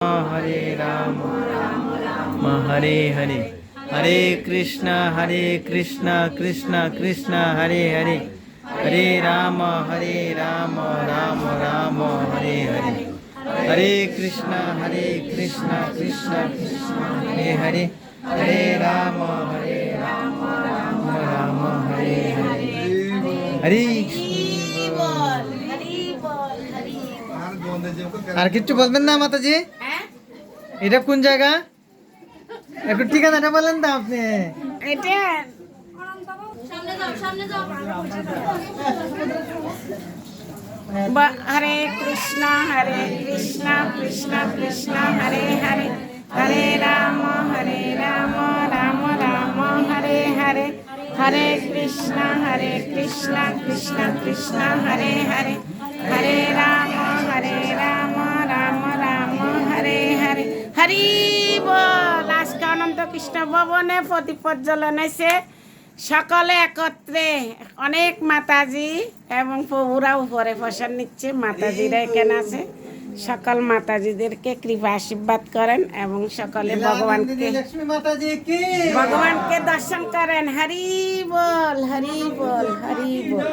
हरे राम हरे हरे हरे कृष्णा कृष्ण कृष्ण हरे हरे हरे राम राम राम हरे हरे हरे कृष्णा कृष्ण कृष्ण हरे हरे हरे राम राम हरे हरे हरे আর কিছু বলবেন না মাতাজি? এটা কোন জায়গা? একটু ঠিকানাটা বলেন তো আপনি। এটা হরে কৃষ্ণ কৃষ্ণ কৃষ্ণ হরে হরে হরে রাম রাম রাম হরে হরে হরে কৃষ্ণ কৃষ্ণ কৃষ্ণ হরে হরে হরে রাম রাম রাম হরে হরে হরি বল। আজকে অনন্ত কৃষ্ণ ভবনে প্রদীপ প্রজ্বলন হয়েছে, সকলে একত্রে অনেক মাতাজি এবং প্রভুরা উপরে প্রসাদ নিচ্ছে। মাতাজিরা এখানে আছে, সকল মাতাজিদেরকে কৃপা আশীর্বাদ করেন এবং সকলে ভগবানকে দর্শন করেন। হরি বল হরি বল হরি বল।